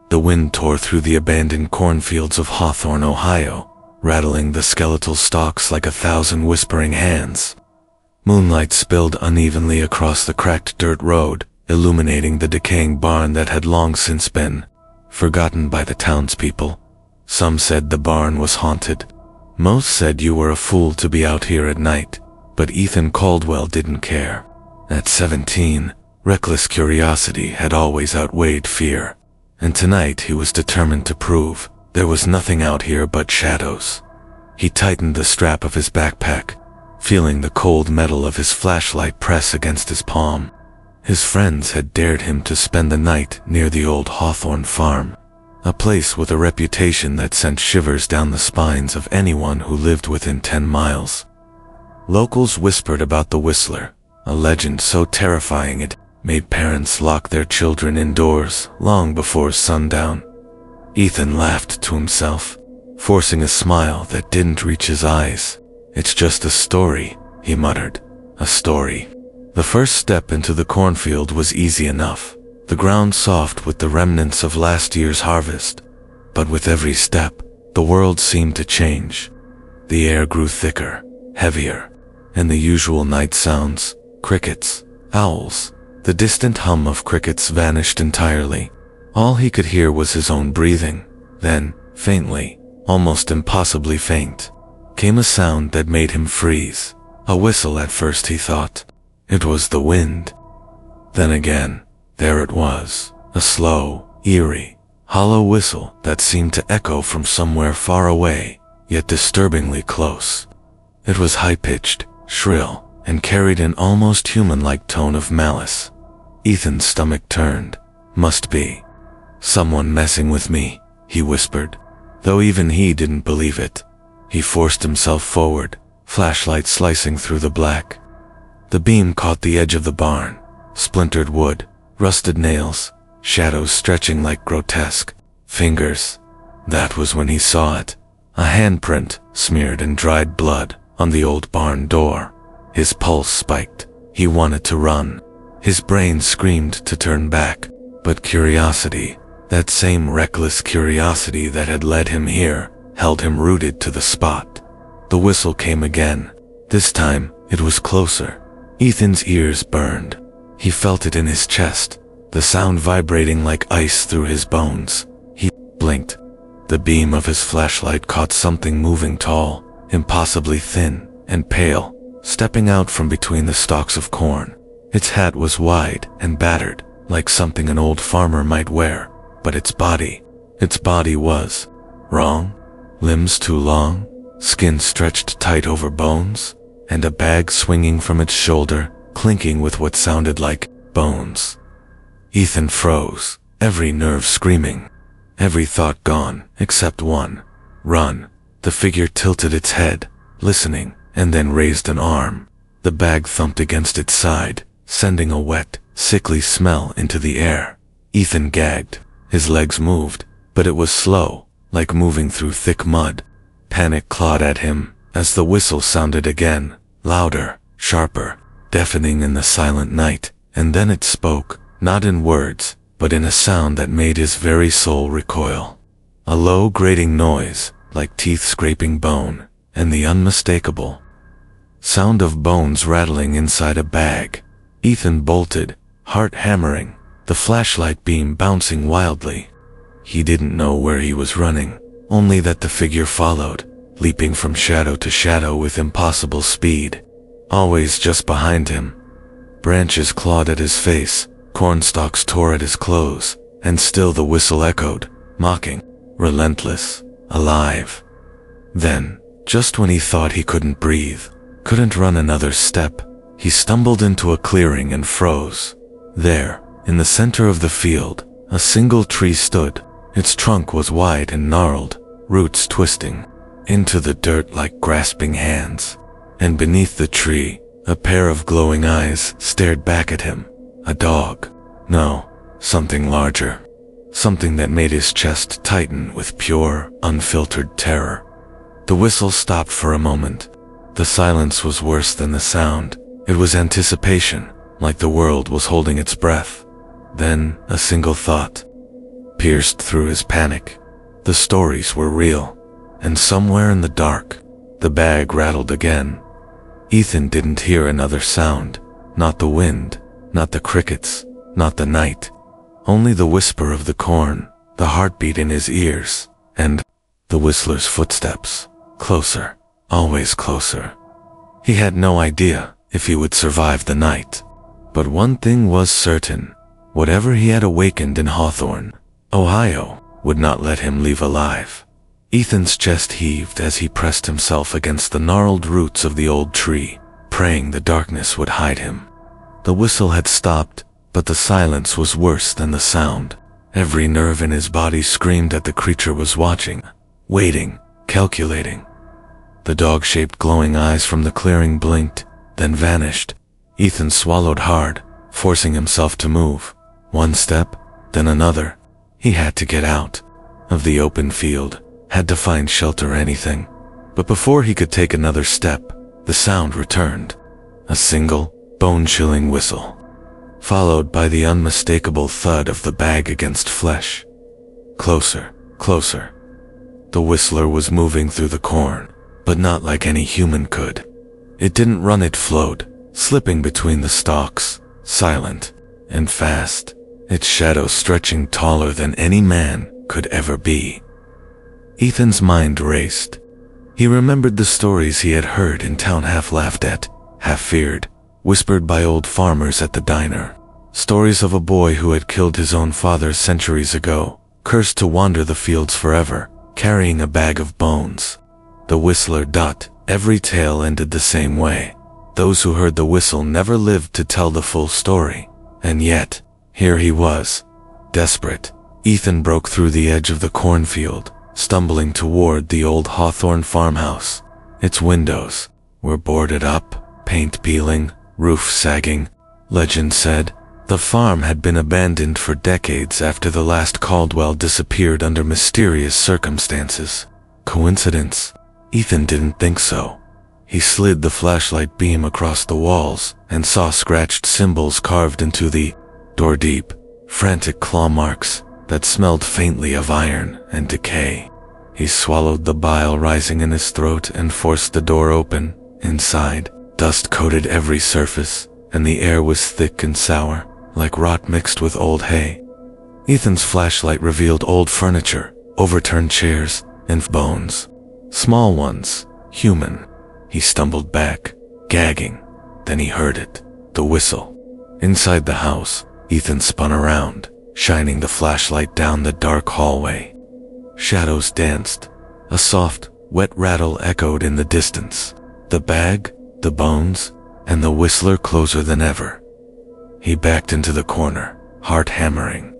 The wind tore through the abandoned cornfields of Hawthorne, Ohio, rattling the skeletal stalks like 1,000 whispering hands. Moonlight spilled unevenly across the cracked dirt road, illuminating the decaying barn that had long since been forgotten by the townspeople. Some said the barn was haunted. Most said you were a fool to be out here at night, but Ethan Caldwell didn't care. At 17, reckless curiosity had always outweighed fear, and tonight he was determined to prove there was nothing out here but shadows. He tightened the strap of his backpack, feeling the cold metal of his flashlight press against his palm. His friends had dared him to spend the night near the old Hawthorne farm, a place with a reputation that sent shivers down the spines of anyone who lived within 10 miles. Locals whispered about the Whistler, a legend so terrifying it made parents lock their children indoors long before sundown. Ethan laughed to himself, forcing a smile that didn't reach his eyes. "It's just a story," he muttered. "A story." The first step into the cornfield was easy enough, the ground soft with the remnants of last year's harvest. But with every step, the world seemed to change. The air grew thicker, heavier, and the usual night sounds, crickets, owls, the distant hum of crickets vanished entirely. All he could hear was his own breathing. Then, faintly, almost impossibly faint, came a sound that made him freeze. A whistle at first, he thought. It was the wind. Then again, there it was, a slow, eerie, hollow whistle that seemed to echo from somewhere far away, yet disturbingly close. It was high-pitched, shrill, and carried an almost human-like tone of malice. Ethan's stomach turned. Must be someone messing with me, he whispered, though even he didn't believe it. He forced himself forward, flashlight slicing through the black. The beam caught the edge of the barn, splintered wood, rusted nails, shadows stretching like grotesque fingers. That was when he saw it, a handprint smeared in dried blood on the old barn door. His pulse spiked. He wanted to run. His brain screamed to turn back, but curiosity, that same reckless curiosity that had led him here, held him rooted to the spot. The whistle came again. This time, it was closer. Ethan's ears burned. He felt it in his chest, the sound vibrating like ice through his bones. He blinked. The beam of his flashlight caught something moving tall, impossibly thin and pale, stepping out from between the stalks of corn. Its hat was wide and battered, like something an old farmer might wear, but its body was wrong. Limbs too long, skin stretched tight over bones, and a bag swinging from its shoulder, clinking with what sounded like bones. Ethan froze, every nerve screaming, every thought gone except one. Run. The figure tilted its head, listening, and then raised an arm. The bag thumped against its side, sending a wet, sickly smell into the air. Ethan gagged. His legs moved, but it was slow, like moving through thick mud. Panic clawed at him as the whistle sounded again, louder, sharper, deafening in the silent night, and then it spoke, not in words, but in a sound that made his very soul recoil. A low grating noise, like teeth scraping bone, and the unmistakable sound of bones rattling inside a bag. Ethan bolted, heart hammering, the flashlight beam bouncing wildly. He didn't know where he was running, only that the figure followed, leaping from shadow to shadow with impossible speed, always just behind him. Branches clawed at his face, cornstalks tore at his clothes, and still the whistle echoed, mocking, relentless, alive. Then, just when he thought he couldn't breathe, couldn't run another step, he stumbled into a clearing and froze. There, in the center of the field, a single tree stood. Its trunk was wide and gnarled, roots twisting into the dirt like grasping hands. And beneath the tree, a pair of glowing eyes stared back at him. A dog. No, something larger. Something that made his chest tighten with pure, unfiltered terror. The whistle stopped for a moment. The silence was worse than the sound. It was anticipation, like the world was holding its breath. Then, a single thought. pierced through his panic. The stories were real, and somewhere in the dark, the bag rattled again. Ethan didn't hear another sound, not the wind, not the crickets, not the night. Only the whisper of the corn, the heartbeat in his ears, and the whistler's footsteps, closer, always closer. He had no idea if he would survive the night. But one thing was certain: whatever he had awakened in Hawthorne, Ohio, would not let him leave alive. Ethan's chest heaved as he pressed himself against the gnarled roots of the old tree, praying the darkness would hide him. The whistle had stopped, but the silence was worse than the sound. Every nerve in his body screamed that the creature was watching, waiting, calculating. The dog-shaped glowing eyes from the clearing blinked, then vanished. Ethan swallowed hard, forcing himself to move. One step, then another. He had to get out of the open field, had to find shelter, anything. But before he could take another step, the sound returned. A single, bone-chilling whistle, followed by the unmistakable thud of the bag against flesh. Closer, closer. The whistler was moving through the corn, but not like any human could. It didn't run, it flowed, slipping between the stalks, silent and fast, its shadow stretching taller than any man could ever be. Ethan's mind raced. He remembered the stories he had heard in town, half laughed at, half feared, whispered by old farmers at the diner. Stories of a boy who had killed his own father centuries ago, cursed to wander the fields forever, carrying a bag of bones. The whistler. Every tale ended the same way. Those who heard the whistle never lived to tell the full story. And yet, here he was, desperate. Ethan broke through the edge of the cornfield, stumbling toward the old Hawthorne farmhouse. Its windows were boarded up, paint peeling, roof sagging. Legend said the farm had been abandoned for decades after the last Caldwell disappeared under mysterious circumstances. Coincidence? Ethan didn't think so. He slid the flashlight beam across the walls and saw scratched symbols carved into the door, deep, frantic claw marks that smelled faintly of iron and decay. He swallowed the bile rising in his throat and forced the door open. Inside, dust coated every surface, and the air was thick and sour, like rot mixed with old hay. Ethan's flashlight revealed old furniture, overturned chairs, and bones. Small ones, human. He stumbled back, gagging. Then he heard it, the whistle. Inside the house, Ethan spun around, shining the flashlight down the dark hallway. Shadows danced. A soft, wet rattle echoed in the distance. The bag, the bones, and the whistler closer than ever. He backed into the corner, heart hammering.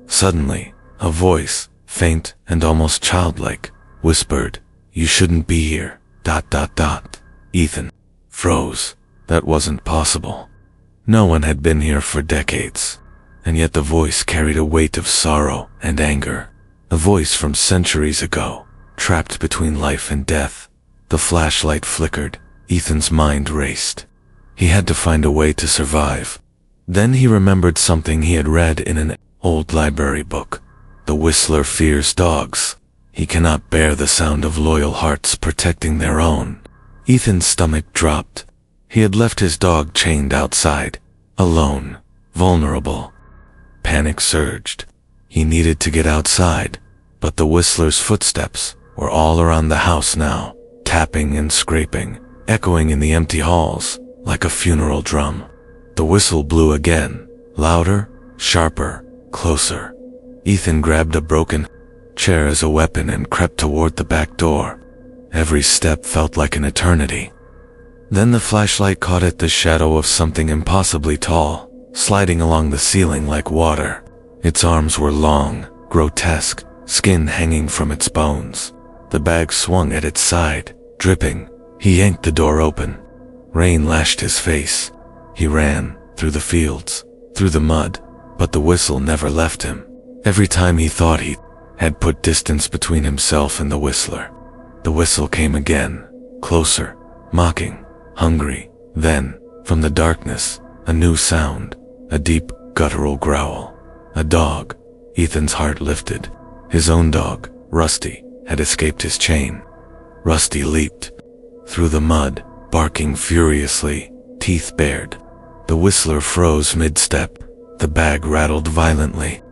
Suddenly, a voice, faint and almost childlike, whispered, "You shouldn't be here, ... Ethan froze. That wasn't possible. No one had been here for decades, and yet the voice carried a weight of sorrow and anger. A voice from centuries ago, trapped between life and death. The flashlight flickered. Ethan's mind raced. He had to find a way to survive. Then he remembered something he had read in an old library book. The whistler fears dogs. He cannot bear the sound of loyal hearts protecting their own. Ethan's stomach dropped. He had left his dog chained outside, alone, vulnerable. Panic surged. He needed to get outside, but the whistler's footsteps were all around the house now, tapping and scraping, echoing in the empty halls like a funeral drum. The whistle blew again, louder, sharper, closer. Ethan grabbed a broken chair as a weapon and crept toward the back door. Every step felt like an eternity. Then the flashlight caught at the shadow of something impossibly tall, sliding along the ceiling like water. Its arms were long, grotesque, skin hanging from its bones. The bag swung at its side, dripping. He yanked the door open. Rain lashed his face. He ran, through the fields, through the mud, but the whistle never left him. Every time he thought he had put distance between himself and the whistler, the whistle came again, closer, mocking, hungry. Then, from the darkness, a new sound, a deep, guttural growl. A dog. Ethan's heart lifted. His own dog, Rusty, had escaped his chain. Rusty leaped through the mud, barking furiously, teeth bared. The whistler froze mid-step. The bag rattled violently.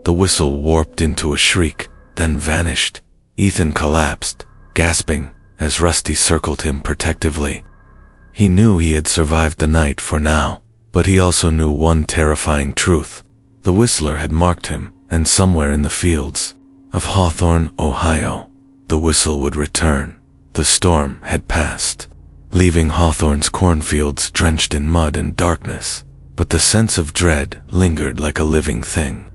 The whistle warped into a shriek, then vanished. Ethan collapsed, gasping, as Rusty circled him protectively. He knew he had survived the night for now, but he also knew one terrifying truth. The whistler had marked him, and somewhere in the fields of Hawthorne, Ohio, the whistle would return. The storm had passed, leaving Hawthorne's cornfields drenched in mud and darkness, but the sense of dread lingered like a living thing.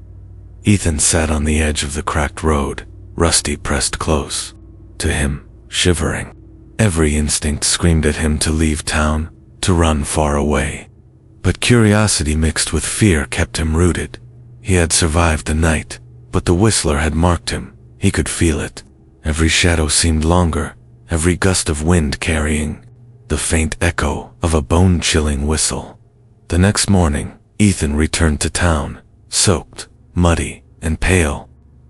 Ethan sat on the edge of the cracked road, Rusty pressed close to him, shivering. Every instinct screamed at him to leave town, to run far away. But curiosity mixed with fear kept him rooted. He had survived the night, but the whistler had marked him. He could feel it. Every shadow seemed longer, every gust of wind carrying the faint echo of a bone-chilling whistle. The next morning, Ethan returned to town, soaked, muddy, and pale.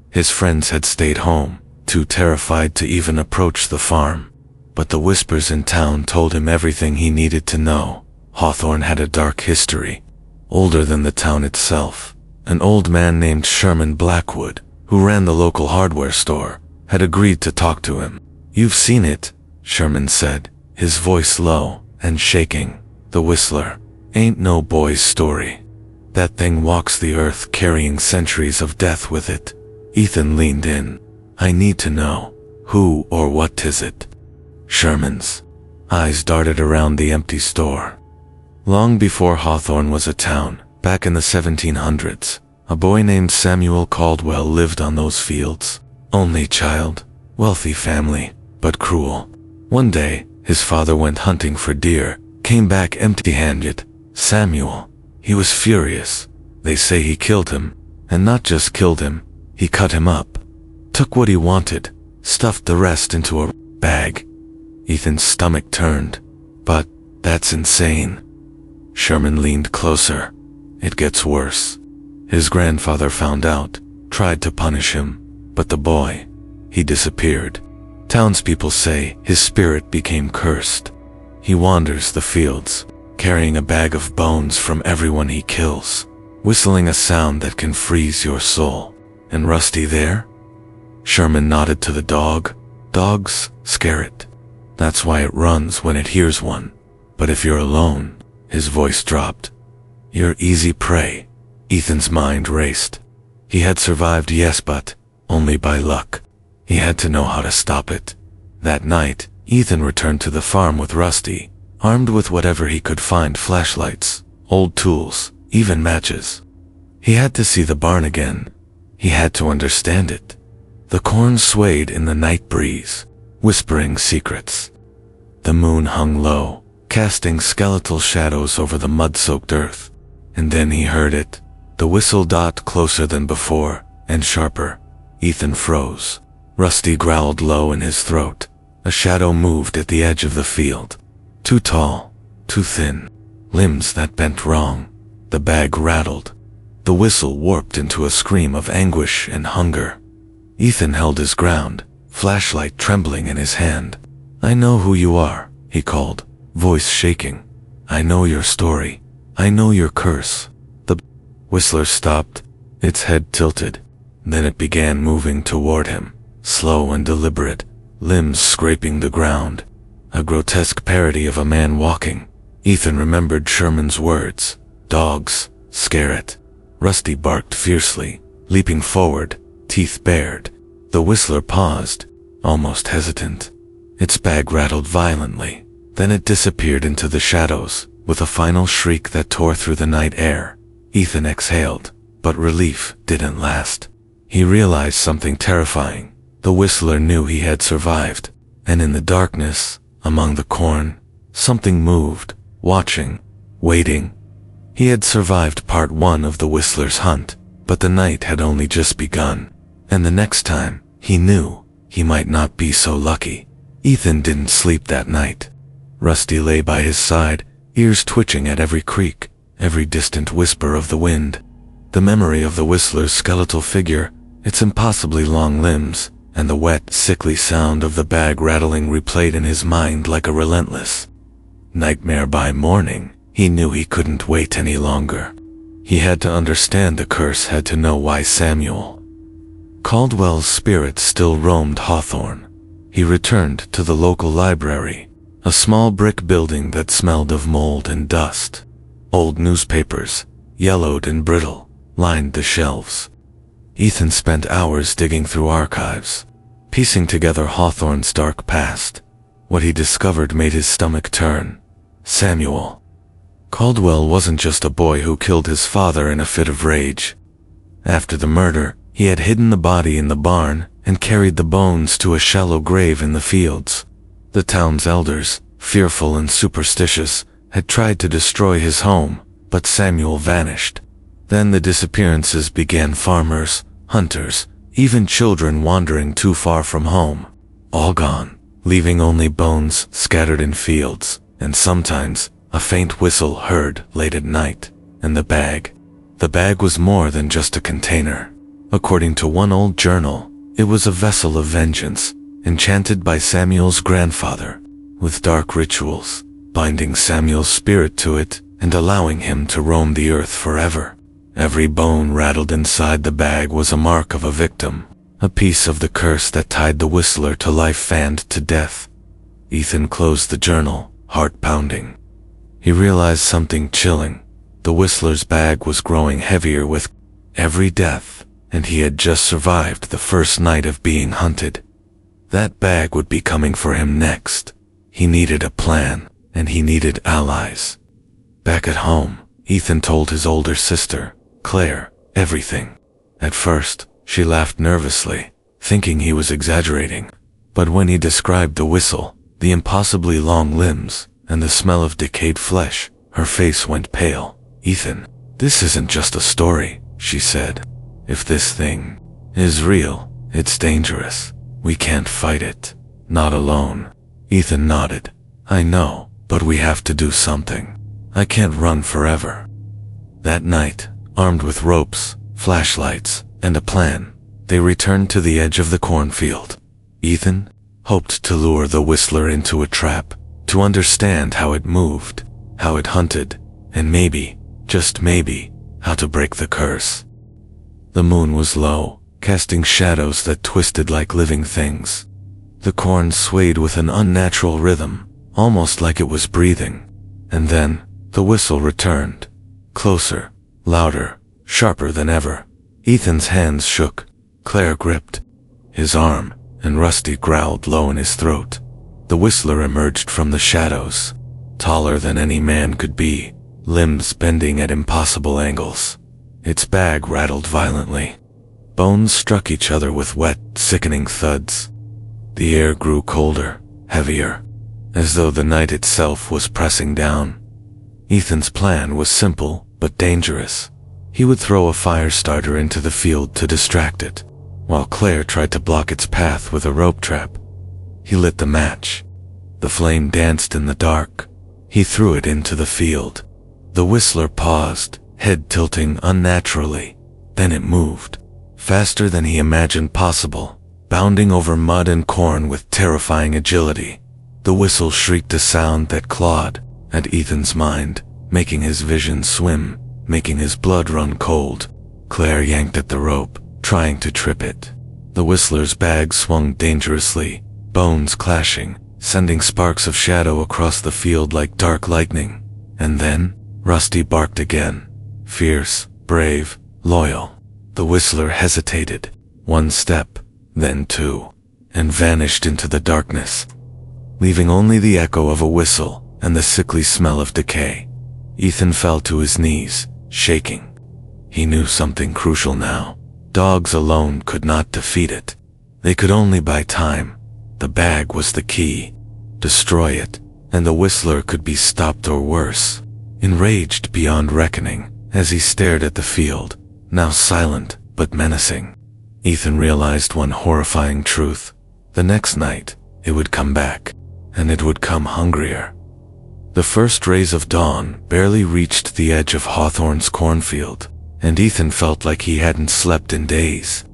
His friends had stayed home, too terrified to even approach the farm. But the whispers in town told him everything he needed to know. Hawthorne had a dark history, older than the town itself. An old man named Sherman Blackwood, who ran the local hardware store, had agreed to talk to him. "You've seen it," Sherman said, his voice low and shaking. "The whistler ain't no boy's story. That thing walks the earth carrying centuries of death with it." Ethan leaned in. "I need to know. Who or what 'tis it?" Sherman's eyes darted around the empty store. Long before Hawthorne was a town, back in the 1700s, a boy named Samuel Caldwell lived on those fields. Only child, wealthy family, but cruel. One day, his father went hunting for deer, came back empty-handed. Samuel, he was furious. They say he killed him, and not just killed him, he cut him up, took what he wanted, stuffed the rest into a bag. Ethan's stomach turned. "But that's insane." Sherman leaned closer. "It gets worse. His grandfather found out, tried to punish him, but the boy, he disappeared. Townspeople say his spirit became cursed. He wanders the fields, carrying a bag of bones from everyone he kills, whistling a sound that can freeze your soul." "And Rusty there?" Sherman nodded to the dog. "Dogs scare it. That's why it runs when it hears one. But if you're alone," his voice dropped, "you're easy prey." Ethan's mind raced. He had survived, yes, but only by luck. He had to know how to stop it. That night, Ethan returned to the farm with Rusty, armed with whatever he could find: flashlights, old tools, even matches. He had to see the barn again. He had to understand it. The corn swayed in the night breeze, whispering secrets. The moon hung low, casting skeletal shadows over the mud-soaked earth. And then he heard it. The whistle, closer than before, and sharper. Ethan froze. Rusty growled low in his throat. A shadow moved at the edge of the field. Too tall, too thin, limbs that bent wrong. The bag rattled. The whistle warped into a scream of anguish and hunger. Ethan held his ground, flashlight trembling in his hand. "I know who you are," he called, voice shaking. "I know your story. I know your curse." The whistler stopped, its head tilted. Then it began moving toward him, slow and deliberate, limbs scraping the ground. A grotesque parody of a man walking. Ethan remembered Sherman's words. "Dogs scare it." Rusty barked fiercely, leaping forward, teeth bared. The whistler paused, almost hesitant. Its bag rattled violently. Then it disappeared into the shadows, with a final shriek that tore through the night air. Ethan exhaled, but relief didn't last. He realized something terrifying. The whistler knew he had survived, and in the darkness, among the corn, something moved, watching, waiting. He had survived part one of the whistler's hunt, but the night had only just begun. And the next time, he knew, he might not be so lucky. Ethan didn't sleep that night. Rusty lay by his side, ears twitching at every creak, every distant whisper of the wind. The memory of the Whistler's skeletal figure, its impossibly long limbs, and the wet, sickly sound of the bag rattling replayed in his mind like a relentless nightmare. By morning, he knew he couldn't wait any longer. He had to understand the curse, had to know why Samuel Caldwell's spirit still roamed Hawthorne. He returned to the local library, a small brick building that smelled of mold and dust. Old newspapers, yellowed and brittle, lined the shelves. Ethan spent hours digging through archives, piecing together Hawthorne's dark past. What he discovered made his stomach turn. Samuel Caldwell wasn't just a boy who killed his father in a fit of rage. After the murder, he had hidden the body in the barn and carried the bones to a shallow grave in the fields. The town's elders, fearful and superstitious, had tried to destroy his home, but Samuel vanished. Then the disappearances began. Farmers, hunters, even children wandering too far from home. All gone, leaving only bones scattered in fields, and sometimes a faint whistle heard late at night. And the bag. The bag was more than just a container. According to one old journal, it was a vessel of vengeance, enchanted by Samuel's grandfather, with dark rituals, binding Samuel's spirit to it and allowing him to roam the earth forever. Every bone rattled inside the bag was a mark of a victim, a piece of the curse that tied the Whistler to life, fanned to death. Ethan closed the journal, heart pounding. He realized something chilling. The Whistler's bag was growing heavier with every death, and he had just survived the first night of being hunted. That bag would be coming for him next. He needed a plan, and he needed allies. Back at home, Ethan told his older sister, Claire, everything. At first, she laughed nervously, thinking he was exaggerating. But when he described the whistle, the impossibly long limbs, and the smell of decayed flesh, her face went pale. Ethan, this isn't just a story, she said. If this thing is real, it's dangerous. We can't fight it. Not alone. Ethan nodded. I know, but we have to do something. I can't run forever. That night, armed with ropes, flashlights, and a plan, they returned to the edge of the cornfield. Ethan hoped to lure the Whistler into a trap, to understand how it moved, how it hunted, and maybe, just maybe, how to break the curse. The moon was low, casting shadows that twisted like living things. The corn swayed with an unnatural rhythm, almost like it was breathing. And then, the whistle returned. Closer, louder, sharper than ever. Ethan's hands shook. Claire gripped his arm, and Rusty growled low in his throat. The Whistler emerged from the shadows, taller than any man could be, limbs bending at impossible angles. Its bag rattled violently. Bones struck each other with wet, sickening thuds. The air grew colder, heavier, as though the night itself was pressing down. Ethan's plan was simple, but dangerous. He would throw a fire starter into the field to distract it, while Claire tried to block its path with a rope trap. He lit the match. The flame danced in the dark. He threw it into the field. The Whistler paused, head tilting unnaturally. Then it moved, faster than he imagined possible, bounding over mud and corn with terrifying agility. The whistle shrieked a sound that clawed at Ethan's mind, making his vision swim, making his blood run cold. Claire yanked at the rope, trying to trip it. The Whistler's bag swung dangerously, bones clashing, sending sparks of shadow across the field like dark lightning. And then, Rusty barked again. Fierce, brave, loyal. The Whistler hesitated, one step, then two, and vanished into the darkness, leaving only the echo of a whistle and the sickly smell of decay. Ethan fell to his knees, shaking. He knew something crucial now. Dogs alone could not defeat it. They could only buy time. The bag was the key. Destroy it, and the Whistler could be stopped or worse. Enraged beyond reckoning, as he stared at the field, now silent but menacing, Ethan realized one horrifying truth. The next night, it would come back, and it would come hungrier. The first rays of dawn barely reached the edge of Hawthorne's cornfield. and Ethan felt like he hadn't slept in days.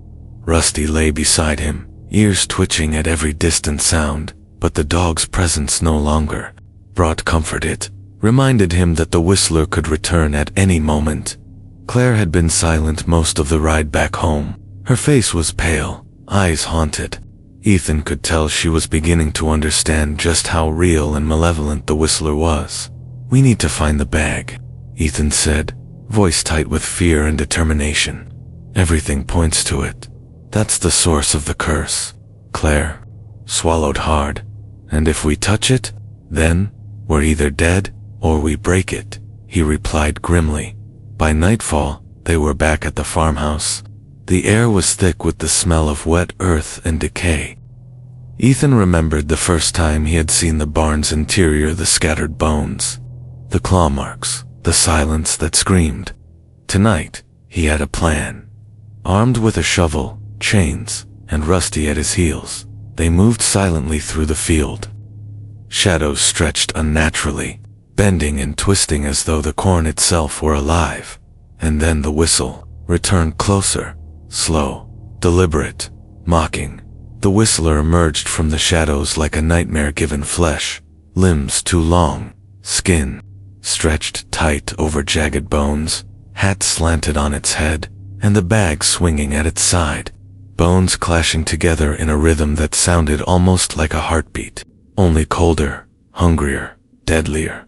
Rusty lay beside him, ears twitching at every distant sound, but the dog's presence no longer brought comfort. It reminded him that the Whistler could return at any moment. Claire had been silent most of the ride back home. Her face was pale, eyes haunted. Ethan could tell she was beginning to understand just how real and malevolent the Whistler was. "We need to find the bag," Ethan said, voice tight with fear and determination. "Everything points to it. That's the source of the curse." Claire swallowed hard. "And if we touch it, then we're either dead or we break it," he replied grimly. By nightfall, they were back at the farmhouse. The air was thick with the smell of wet earth and decay. Ethan remembered the first time he had seen the barn's interior, the scattered bones, the claw marks, the silence that screamed. Tonight, he had a plan. Armed with a shovel, chains, and Rusty at his heels, they moved silently through the field. Shadows stretched unnaturally, bending and twisting as though the corn itself were alive. And then the whistle returned closer, slow, deliberate, mocking. The Whistler emerged from the shadows like a nightmare given flesh, limbs too long, skin stretched tight over jagged bones, hat slanted on its head, and the bag swinging at its side. Bones clashing together in a rhythm that sounded almost like a heartbeat, only colder, hungrier, deadlier.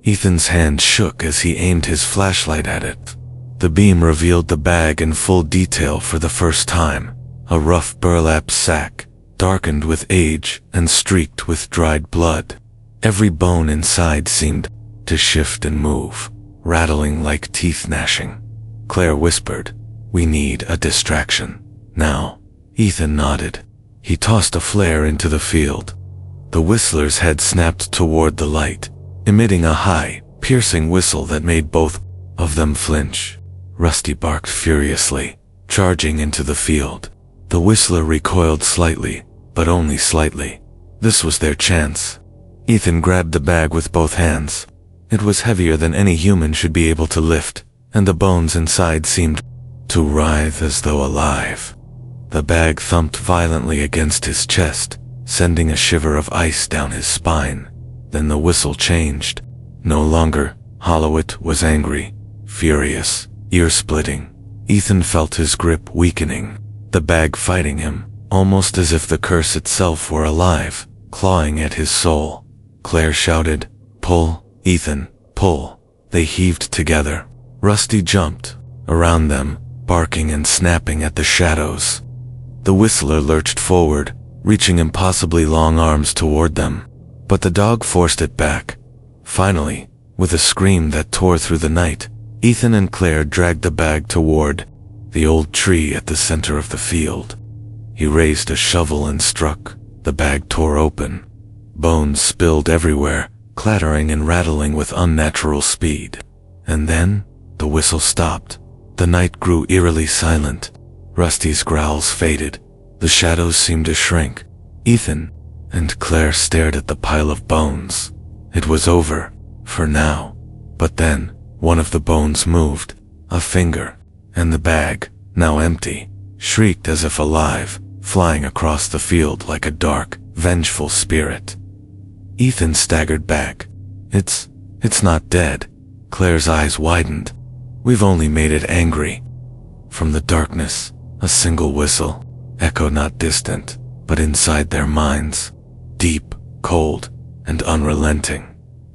Ethan's hand shook as he aimed his flashlight at it. The beam revealed the bag in full detail for the first time. A rough burlap sack, darkened with age and streaked with dried blood. Every bone inside seemed to shift and move, rattling like teeth gnashing. Claire whispered, "We need a distraction. Now." Ethan nodded. He tossed a flare into the field. The Whistler's head snapped toward the light, emitting a high, piercing whistle that made both of them flinch. Rusty barked furiously, charging into the field. The Whistler recoiled slightly, but only slightly. This was their chance. Ethan grabbed the bag with both hands. It was heavier than any human should be able to lift, and the bones inside seemed to writhe as though alive. The bag thumped violently against his chest, sending a shiver of ice down his spine. Then the whistle changed. No longer hollow, it was angry, furious, ear-splitting. Ethan felt his grip weakening, the bag fighting him, almost as if the curse itself were alive, clawing at his soul. Claire shouted, "Pull, Ethan, pull." They heaved together. Rusty jumped around them, barking and snapping at the shadows. The Whistler lurched forward, reaching impossibly long arms toward them. But the dog forced it back. Finally, with a scream that tore through the night, Ethan and Claire dragged the bag toward the old tree at the center of the field. He raised a shovel and struck. The bag tore open. Bones spilled everywhere, clattering and rattling with unnatural speed. And then, the whistle stopped. The night grew eerily silent. Rusty's growls faded. The shadows seemed to shrink. Ethan and Claire stared at the pile of bones. It was over, for now. But then, one of the bones moved, a finger, and the bag, now empty, shrieked as if alive, flying across the field like a dark, vengeful spirit. Ethan staggered back. It's not dead." Claire's eyes widened. "We've only made it angry." From the darkness, a single whistle, echoed not distant, but inside their minds, deep, cold, and unrelenting.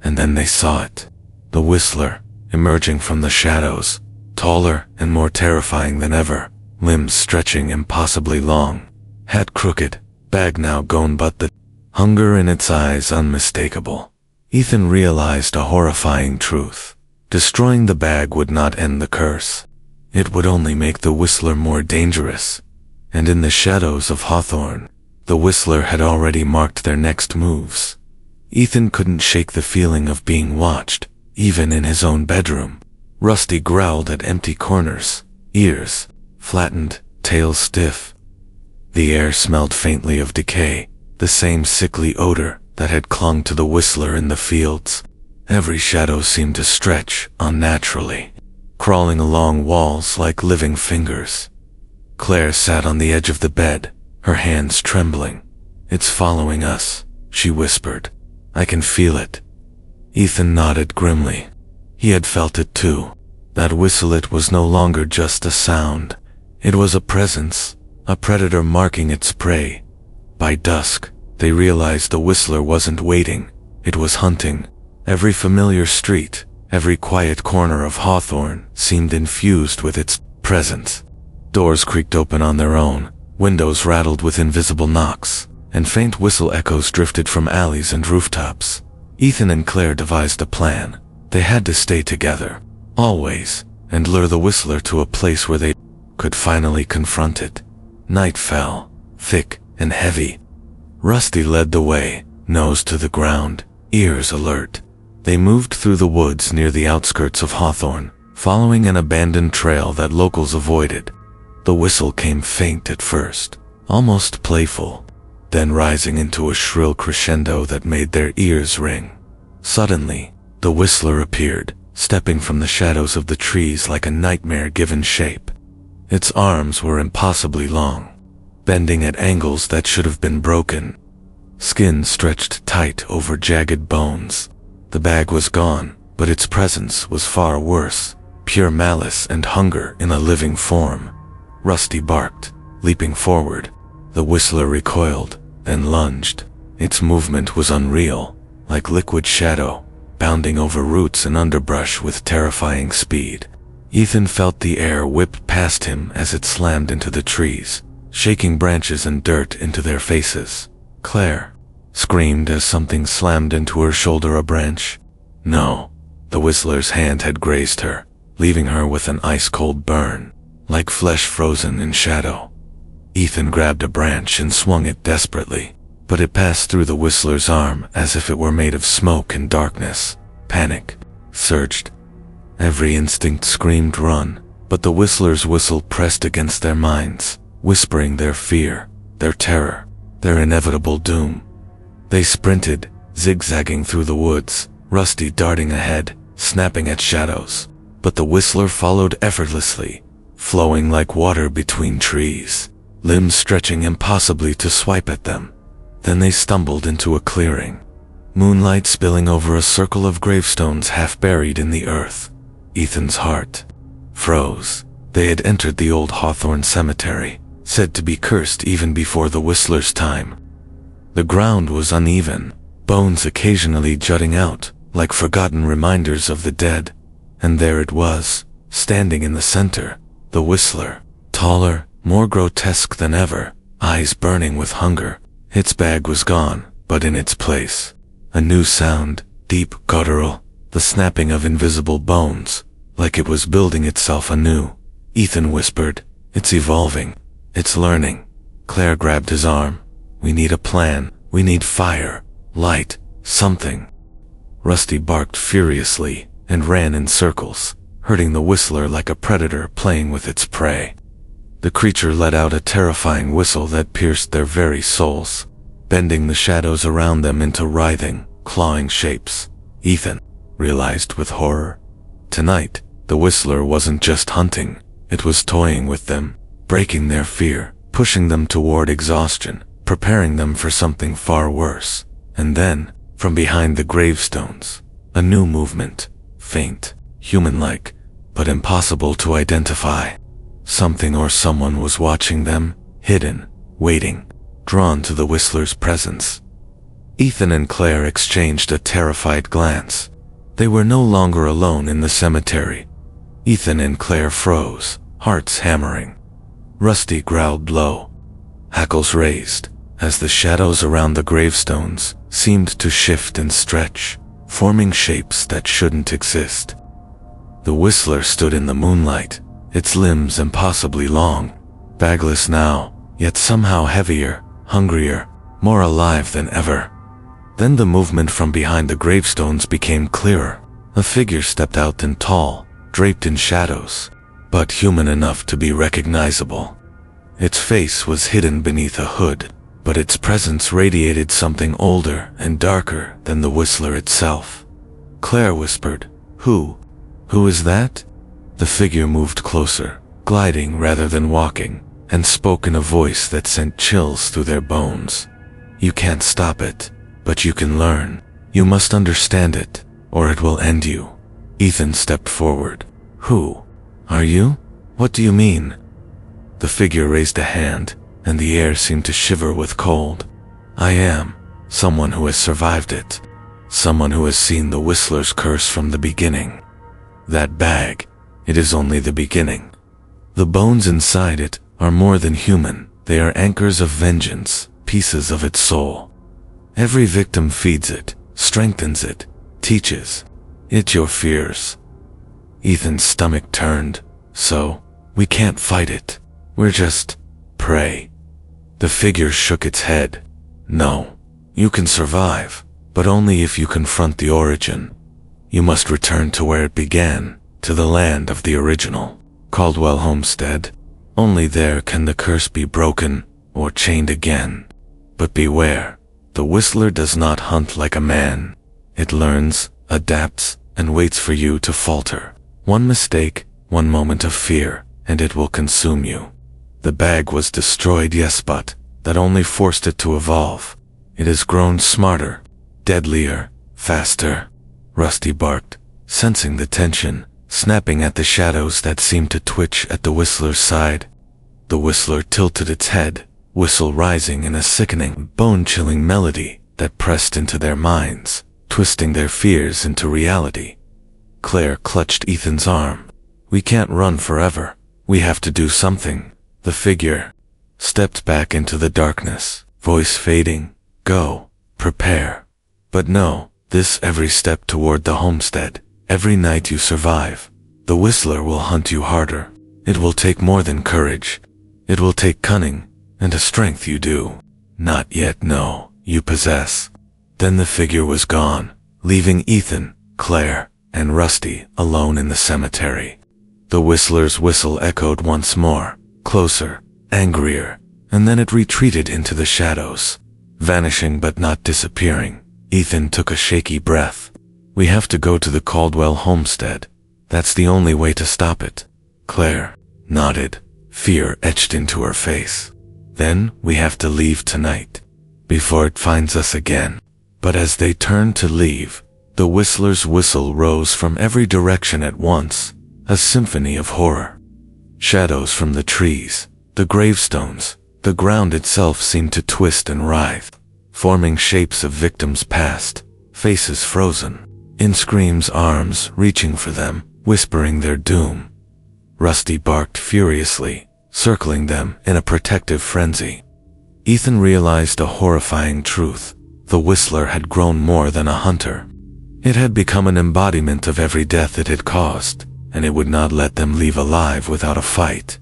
And then they saw it. The Whistler, emerging from the shadows, taller and more terrifying than ever, limbs stretching impossibly long, head crooked, bag now gone, but the hunger in its eyes unmistakable. Ethan realized a horrifying truth. Destroying the bag would not end the curse. It would only make the Whistler more dangerous. And in the shadows of Hawthorne, the Whistler had already marked their next moves. Ethan couldn't shake the feeling of being watched, even in his own bedroom. Rusty growled at empty corners, ears flattened, tail stiff. The air smelled faintly of decay, the same sickly odor that had clung to the Whistler in the fields. Every shadow seemed to stretch unnaturally. crawling along walls like living fingers. Claire sat on the edge of the bed, her hands trembling. "It's following us," she whispered. "I can feel it." Ethan nodded grimly. He had felt it too. That whistle, it was no longer just a sound. It was a presence, a predator marking its prey. By dusk, they realized the whistler wasn't waiting. It was hunting. Every familiar street, every quiet corner of Hawthorne seemed infused with its presence. Doors creaked open on their own, windows rattled with invisible knocks, and faint whistle echoes drifted from alleys and rooftops. Ethan and Claire devised a plan. They had to stay together, always, and lure the whistler to a place where they could finally confront it. Night fell, thick and heavy. Rusty led the way, nose to the ground, ears alert. They moved through the woods near the outskirts of Hawthorne, following an abandoned trail that locals avoided. The whistle came faint at first, almost playful, then rising into a shrill crescendo that made their ears ring. Suddenly, the whistler appeared, stepping from the shadows of the trees like a nightmare given shape. Its arms were impossibly long, bending at angles that should have been broken. Skin stretched tight over jagged bones. The bag was gone, but its presence was far worse, pure malice and hunger in a living form. Rusty barked, leaping forward. The whistler recoiled, then lunged. Its movement was unreal, like liquid shadow, bounding over roots and underbrush with terrifying speed. Ethan felt the air whip past him as it slammed into the trees, shaking branches and dirt into their faces. Claire screamed as something slammed into her shoulder, a branch. No, the whistler's hand had grazed her, leaving her with an ice-cold burn, like flesh frozen in shadow. Ethan grabbed a branch and swung it desperately, but it passed through the whistler's arm as if it were made of smoke and darkness. Panic surged. Every instinct screamed run, but the whistler's whistle pressed against their minds, whispering their fear, their terror, their inevitable doom. They sprinted, zigzagging through the woods, Rusty darting ahead, snapping at shadows, but the whistler followed effortlessly, flowing like water between trees, limbs stretching impossibly to swipe at them. Then they stumbled into a clearing, moonlight spilling over a circle of gravestones half buried in the earth. Ethan's heart froze. They had entered the old Hawthorne cemetery, said to be cursed even before the whistler's time. The ground was uneven, bones occasionally jutting out, like forgotten reminders of the dead. And there it was, standing in the center, the whistler, taller, more grotesque than ever, eyes burning with hunger. Its bag was gone, but in its place, a new sound, deep, guttural, the snapping of invisible bones, like it was building itself anew. Ethan whispered, "It's evolving. It's learning." Claire grabbed his arm. "We need a plan. We need fire, light, something." Rusty barked furiously and ran in circles, hurting the whistler like a predator playing with its prey. The creature let out a terrifying whistle that pierced their very souls, bending the shadows around them into writhing, clawing shapes. Ethan realized with horror. Tonight, the whistler wasn't just hunting, it was toying with them, breaking their fear, pushing them toward exhaustion, preparing them for something far worse. And then, from behind the gravestones, a new movement, faint, human-like, but impossible to identify. Something or someone was watching them, hidden, waiting, drawn to the whistler's presence. Ethan and Claire exchanged a terrified glance. They were no longer alone in the cemetery. Ethan and Claire froze, hearts hammering. Rusty growled low, hackles raised, as the shadows around the gravestones seemed to shift and stretch, forming shapes that shouldn't exist. The whistler stood in the moonlight, its limbs impossibly long, bagless now, yet somehow heavier, hungrier, more alive than ever. Then the movement from behind the gravestones became clearer. A figure stepped out, and tall, draped in shadows, but human enough to be recognizable. Its face was hidden beneath a hood, but its presence radiated something older and darker than the whistler itself. Claire whispered, Who is that?" The figure moved closer, gliding rather than walking, and spoke in a voice that sent chills through their bones. "You can't stop it, but you can learn. You must understand it, or it will end you." Ethan stepped forward. "Who are you? What do you mean?" The figure raised a hand, and the air seemed to shiver with cold. "I am someone who has survived it. Someone who has seen the Whistler's curse from the beginning. That bag, it is only the beginning. The bones inside it are more than human. They are anchors of vengeance, pieces of its soul. Every victim feeds it, strengthens it, teaches it your fears." Ethan's stomach turned. "So, we can't fight it. We're just prey." The figure shook its head. "No, you can survive, but only if you confront the origin. You must return to where it began, to the land of the original, Caldwell Homestead. Only there can the curse be broken or chained again. But beware, the Whistler does not hunt like a man. It learns, adapts, and waits for you to falter. One mistake, one moment of fear, and it will consume you. The bag was destroyed, yes, but that only forced it to evolve. It has grown smarter, deadlier, faster." Rusty barked, sensing the tension, snapping at the shadows that seemed to twitch at the Whistler's side. The Whistler tilted its head, whistle rising in a sickening, bone-chilling melody that pressed into their minds, twisting their fears into reality. Claire clutched Ethan's arm. "We can't run forever. We have to do something." The figure stepped back into the darkness, voice fading. "Go, prepare. But know this: every step toward the homestead, every night you survive, the Whistler will hunt you harder. It will take more than courage. It will take cunning, and a strength you do not yet know you possess." Then the figure was gone, leaving Ethan, Claire, and Rusty alone in the cemetery. The Whistler's whistle echoed once more, closer, angrier, and then it retreated into the shadows, vanishing but not disappearing. Ethan took a shaky breath. "We have to go to the Caldwell homestead. That's the only way to stop it." Claire nodded, fear etched into her face. "Then we have to leave tonight, before it finds us again." But as they turned to leave, the Whistler's whistle rose from every direction at once, a symphony of horror. Shadows from the trees, the gravestones, the ground itself seemed to twist and writhe, forming shapes of victims past, faces frozen, in screams, arms reaching for them, whispering their doom. Rusty barked furiously, circling them in a protective frenzy. Ethan realized a horrifying truth. The Whistler had grown more than a hunter. It had become an embodiment of every death it had caused, and it would not let them leave alive without a fight.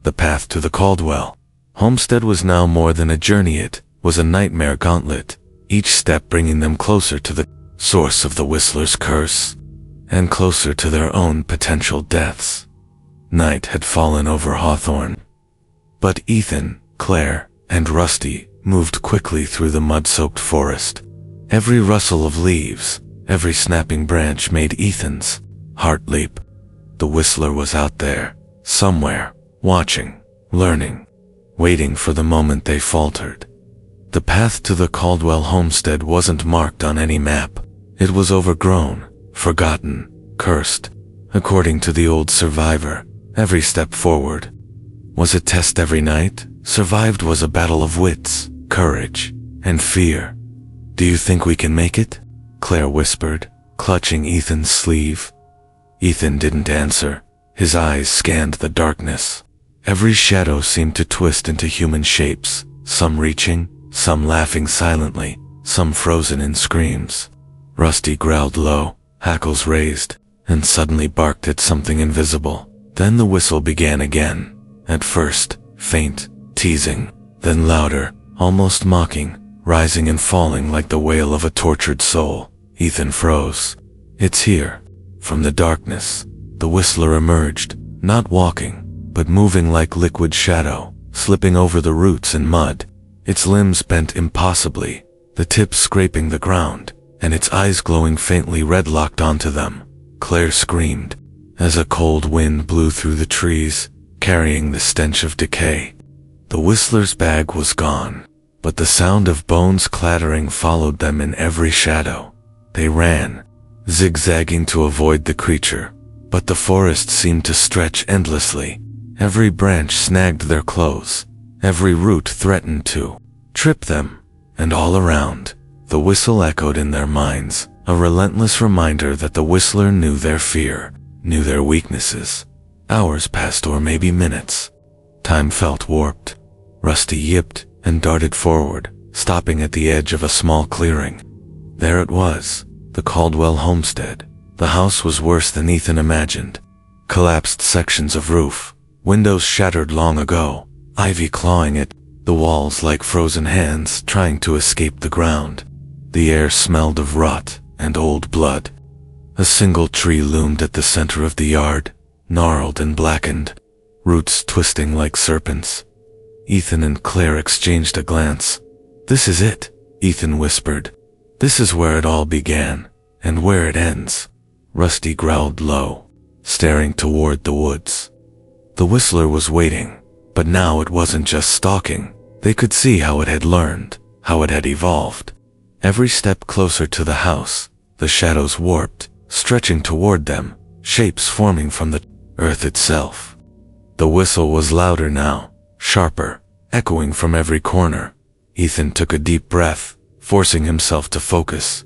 The path to the Caldwell homestead was now more than a journey. It was a nightmare gauntlet, each step bringing them closer to the source of the Whistler's curse, and closer to their own potential deaths. Night had fallen over Hawthorne, but Ethan, Claire, and Rusty moved quickly through the mud-soaked forest. Every rustle of leaves, every snapping branch made Ethan's heart leap. The Whistler was out there, somewhere, watching, learning, waiting for the moment they faltered. The path to the Caldwell homestead wasn't marked on any map. It was overgrown, forgotten, cursed. According to the old survivor, every step forward was a test. Every night survived was a battle of wits, courage, and fear. "Do you think we can make it?" Claire whispered, clutching Ethan's sleeve. Ethan didn't answer. His eyes scanned the darkness. Every shadow seemed to twist into human shapes, some reaching, some laughing silently, some frozen in screams. Rusty growled low, hackles raised, and suddenly barked at something invisible. Then the whistle began again. At first, faint, teasing, then louder, almost mocking, rising and falling like the wail of a tortured soul. Ethan froze. "It's here." From the darkness, the Whistler emerged, not walking, but moving like liquid shadow, slipping over the roots and mud. Its limbs bent impossibly, the tips scraping the ground, and its eyes glowing faintly red locked onto them. Claire screamed, as a cold wind blew through the trees, carrying the stench of decay. The whistler's bag was gone, but the sound of bones clattering followed them in every shadow. They ran, zigzagging to avoid the creature, but the forest seemed to stretch endlessly. Every branch snagged their clothes, every root threatened to trip them, and all around, the whistle echoed in their minds, a relentless reminder that the whistler knew their fear, knew their weaknesses. Hours passed, or maybe minutes. Time felt warped. Rusty yipped and darted forward, stopping at the edge of a small clearing. There it was, the Caldwell homestead. The house was worse than Ethan imagined. Collapsed sections of roof, windows shattered long ago, ivy clawing at the walls like frozen hands trying to escape the ground. The air smelled of rot and old blood. A single tree loomed at the center of the yard, gnarled and blackened, roots twisting like serpents. Ethan and Claire exchanged a glance. "This is it," Ethan whispered. "This is where it all began, and where it ends." Rusty growled low, staring toward the woods. The whistler was waiting, but now it wasn't just stalking. They could see how it had learned, how it had evolved. Every step closer to the house, the shadows warped, stretching toward them, shapes forming from the earth itself. The whistle was louder now, sharper, echoing from every corner. Ethan took a deep breath, forcing himself to focus.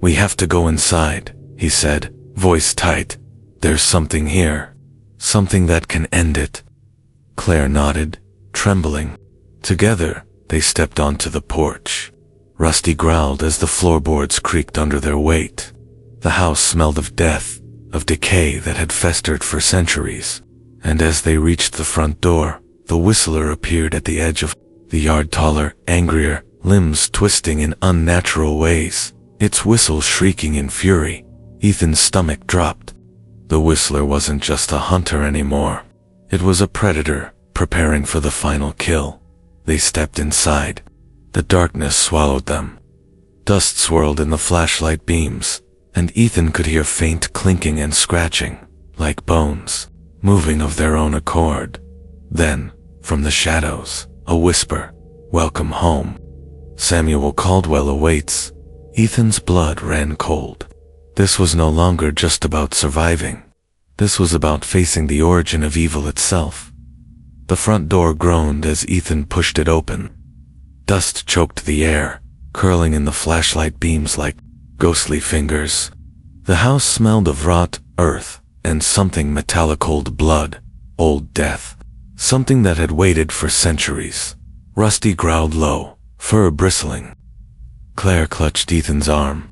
"We have to go inside," he said, voice tight. "There's something here. Something that can end it." Claire nodded, trembling. Together, they stepped onto the porch. Rusty growled as the floorboards creaked under their weight. The house smelled of death, of decay that had festered for centuries. And as they reached the front door, the whistler appeared at the edge of the yard, taller, angrier, limbs twisting in unnatural ways, its whistle shrieking in fury. Ethan's stomach dropped. The whistler wasn't just a hunter anymore. It was a predator, preparing for the final kill. They stepped inside. The darkness swallowed them. Dust swirled in the flashlight beams, and Ethan could hear faint clinking and scratching, like bones, moving of their own accord. Then, from the shadows, a whisper, "Welcome home. Samuel Caldwell awaits." Ethan's blood ran cold. This was no longer just about surviving. This was about facing the origin of evil itself. The front door groaned as Ethan pushed it open. Dust choked the air, curling in the flashlight beams like ghostly fingers. The house smelled of rot, earth, and something metallic, old blood, old death. Something that had waited for centuries. Rusty growled low, fur bristling. Claire clutched Ethan's arm.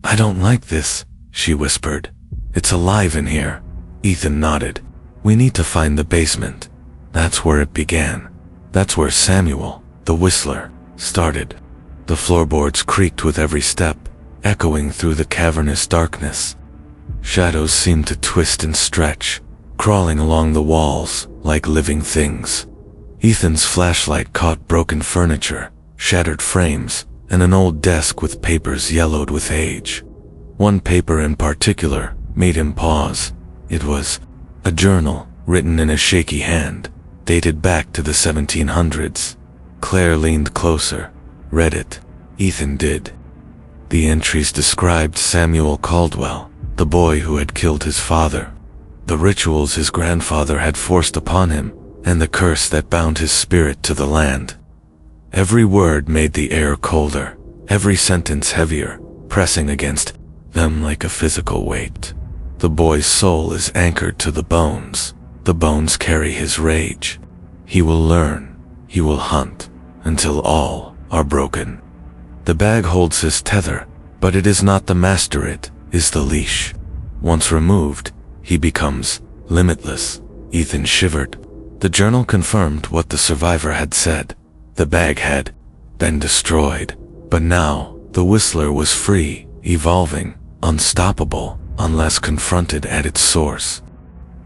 "I don't like this," she whispered. "It's alive in here." Ethan nodded. "We need to find the basement." That's where it began. That's where Samuel, the whistler, started. The floorboards creaked with every step, echoing through the cavernous darkness. Shadows seemed to twist and stretch, crawling along the walls like living things. Ethan's flashlight caught broken furniture, shattered frames, and an old desk with papers yellowed with age. One paper in particular made him pause. It was a journal written in a shaky hand, dated back to the 1700s. Claire leaned closer, read it. Ethan did. The entries described Samuel Caldwell, the boy who had killed his father, the rituals his grandfather had forced upon him, and the curse that bound his spirit to the land. Every word made the air colder, every sentence heavier, pressing against them like a physical weight. The boy's soul is anchored to the bones. The bones carry his rage. He will learn. He will hunt, until all are broken. The bag holds his tether, but it is not the master, it is the leash. Once removed, he becomes limitless. Ethan shivered. The journal confirmed what the survivor had said. The bag had been destroyed, but now the whistler was free, evolving, unstoppable, unless confronted at its source.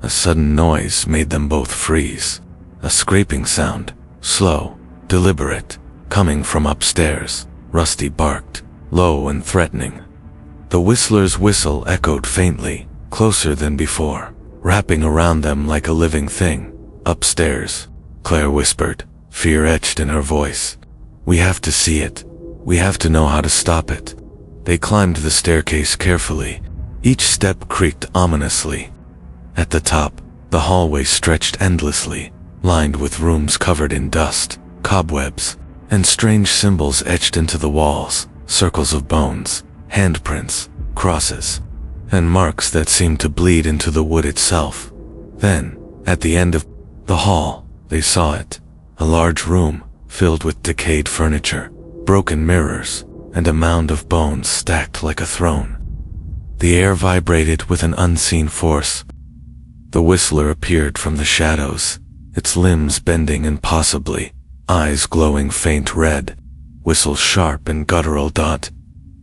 A sudden noise made them both freeze. A scraping sound, slow, deliberate, coming from upstairs. Rusty barked, low and threatening. The whistler's whistle echoed faintly, closer than before. wrapping around them like a living thing. Upstairs, Claire whispered, fear etched in her voice. We have to see it. We have to know how to stop it. They climbed the staircase carefully. Each step creaked ominously. At the top, the hallway stretched endlessly, lined with rooms covered in dust, cobwebs, and strange symbols etched into the walls, circles of bones, handprints, crosses, and marks that seemed to bleed into the wood itself. Then, at the end of the hall, they saw it, a large room filled with decayed furniture, broken mirrors, and a mound of bones stacked like a throne. The air vibrated with an unseen force. The Whistler appeared from the shadows, its limbs bending impossibly, eyes glowing faint red, whistle sharp and guttural dot.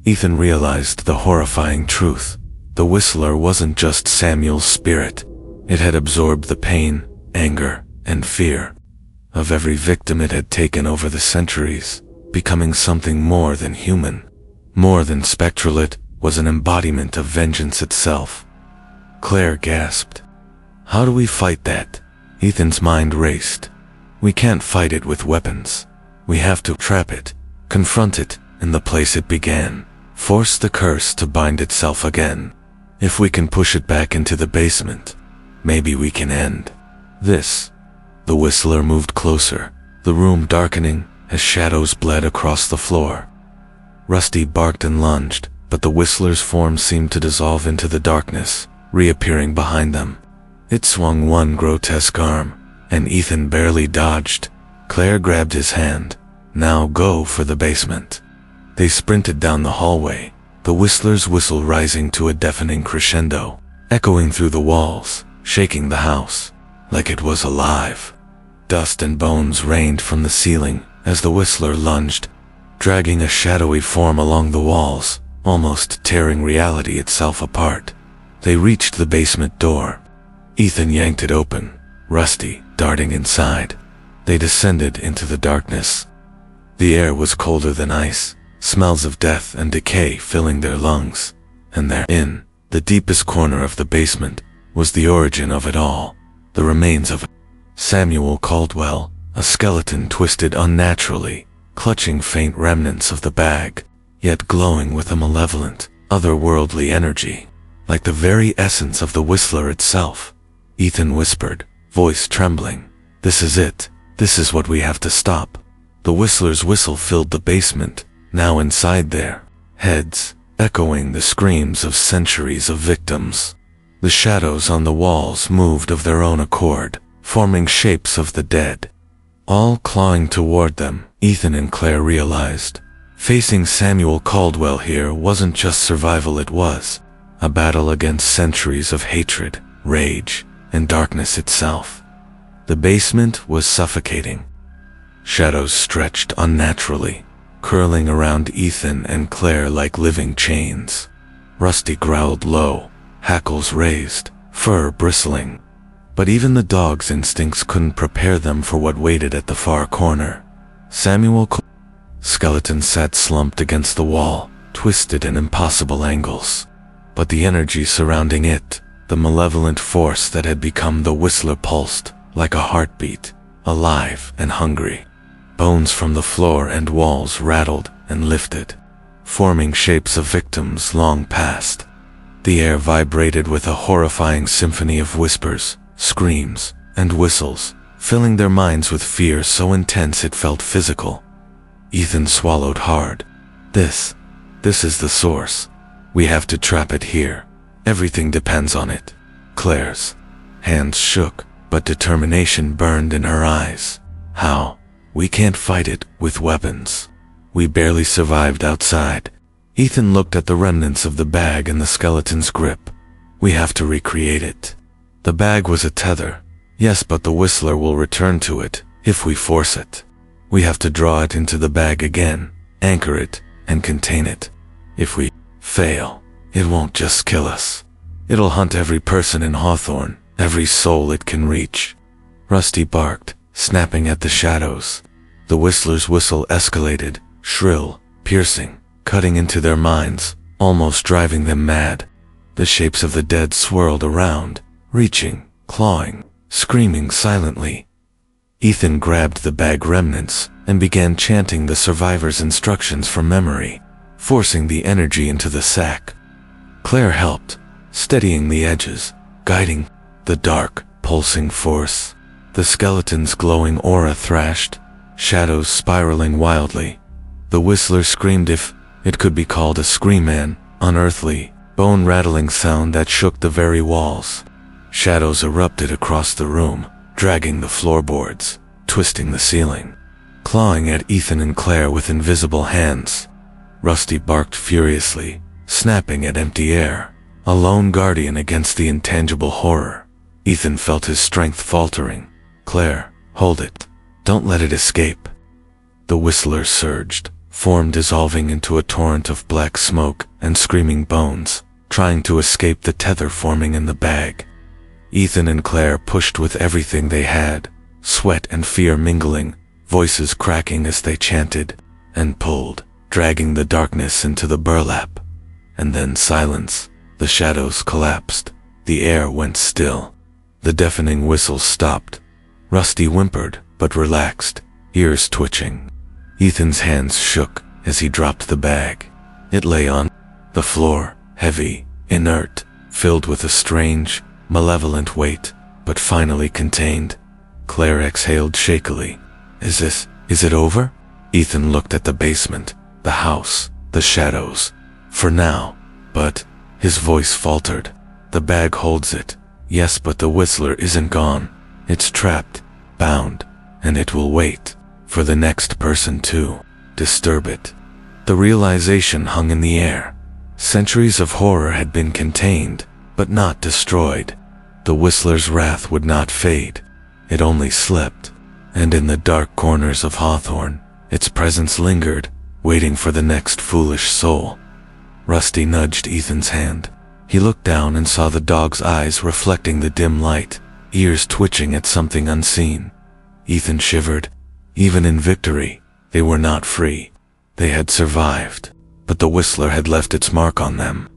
Ethan realized the horrifying truth. The Whistler wasn't just Samuel's spirit. It had absorbed the pain, anger, and fear of every victim it had taken over the centuries, becoming something more than human, more than spectral. It was an embodiment of vengeance itself. Claire gasped. How do we fight that? Ethan's mind raced. We can't fight it with weapons. We have to trap it, confront it in the place it began, force the curse to bind itself again. If we can push it back into the basement, maybe we can end this. The Whistler moved closer, the room darkening as shadows bled across the floor. Rusty barked and lunged, but the Whistler's form seemed to dissolve into the darkness, reappearing behind them. It swung one grotesque arm, and Ethan barely dodged. Claire grabbed his hand. Now go for the basement. They sprinted down the hallway, the Whistler's whistle rising to a deafening crescendo, echoing through the walls, shaking the house like it was alive. Dust and bones rained from the ceiling as the Whistler lunged, dragging a shadowy form along the walls, almost tearing reality itself apart. They reached the basement door. Ethan yanked it open, Rusty darting inside. They descended into the darkness. The air was colder than ice, smells of death and decay filling their lungs, and there, in the deepest corner of the basement, was the origin of it all, the remains of Samuel Caldwell, a skeleton twisted unnaturally, clutching faint remnants of the bag, yet glowing with a malevolent, otherworldly energy, like the very essence of the Whistler itself. Ethan whispered, voice trembling, "This is it. This is what we have to stop." The Whistler's whistle filled the basement, now inside there, heads echoing the screams of centuries of victims. The shadows on the walls moved of their own accord, forming shapes of the dead, all clawing toward them. Ethan and Claire realized, facing Samuel Caldwell here wasn't just survival, it was a battle against centuries of hatred, rage, and darkness itself. The basement was suffocating. Shadows stretched unnaturally, curling around Ethan and Claire like living chains. Rusty growled low, hackles raised, fur bristling. But even the dog's instincts couldn't prepare them for what waited at the far corner. Skeleton sat slumped against the wall, twisted in impossible angles. But the energy surrounding it, the malevolent force that had become the Whistler, pulsed like a heartbeat, alive and hungry. Bones from the floor and walls rattled and lifted, forming shapes of victims long past. The air vibrated with a horrifying symphony of whispers, screams, and whistles, filling their minds with fear so intense it felt physical. Ethan swallowed hard. This is the source. We have to trap it here. Everything depends on it. Claire's hands shook, but determination burned in her eyes. How? We can't fight it with weapons. We barely survived outside. Ethan looked at the remnants of the bag in the skeleton's grip. We have to recreate it. The bag was a tether. Yes, but the Whistler will return to it if we force it. We have to draw it into the bag again, anchor it, and contain it. If we fail, it won't just kill us. It'll hunt every person in Hawthorne, every soul it can reach. Rusty barked, snapping at the shadows. The Whistler's whistle escalated, shrill, piercing, cutting into their minds, almost driving them mad. The shapes of the dead swirled around, reaching, clawing, screaming silently. Ethan grabbed the bag remnants and began chanting the survivors' instructions from memory, forcing the energy into the sack. Claire helped, steadying the edges, guiding the dark, pulsing force. The skeleton's glowing aura thrashed, shadows spiraling wildly. The whistler screamed, if it could be called a scream, an unearthly, bone-rattling sound that shook the very walls. Shadows erupted across the room, dragging the floorboards, twisting the ceiling, clawing at Ethan and Claire with invisible hands. Rusty barked furiously, snapping at empty air, a lone guardian against the intangible horror. Ethan felt his strength faltering. Claire, hold it. Don't let it escape. The whistler surged, form dissolving into a torrent of black smoke and screaming bones, trying to escape the tether forming in the bag. Ethan and Claire pushed with everything they had, sweat and fear mingling, voices cracking as they chanted, and pulled, dragging the darkness into the burlap. And then silence. The shadows collapsed. The air went still. The deafening whistle stopped. Rusty whimpered, but relaxed, ears twitching. Ethan's hands shook as he dropped the bag. It lay on the floor, heavy, inert, filled with a strange, malevolent weight, but finally contained. Claire exhaled shakily. Is it over? Ethan looked at the basement, the house, the shadows. For now, but his voice faltered. The bag holds it. Yes, but the whistler isn't gone. It's trapped, bound, and it will wait for the next person to disturb it. The realization hung in the air. Centuries of horror had been contained, but not destroyed. The whistler's wrath would not fade. It only slept, and in the dark corners of Hawthorne, its presence lingered, waiting for the next foolish soul. Rusty nudged Ethan's hand. He looked down and saw the dog's eyes reflecting the dim light, ears twitching at something unseen. Ethan shivered. Even in victory, they were not free. They had survived, but the whistler had left its mark on them.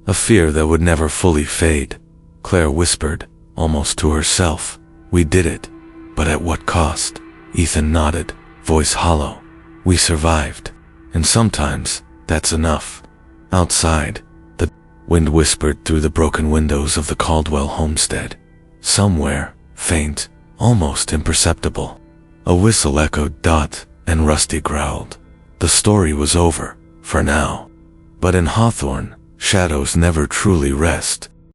A fear that would never fully fade. Claire whispered, almost to herself, "We did it. But at what cost?" Ethan nodded, voice hollow. "We survived. And sometimes, that's enough." Outside, the wind whispered through the broken windows of the Caldwell homestead. Somewhere, faint, almost imperceptible, a whistle echoed, and Rusty growled. The story was over, for now. But in Hawthorne, shadows never truly rest.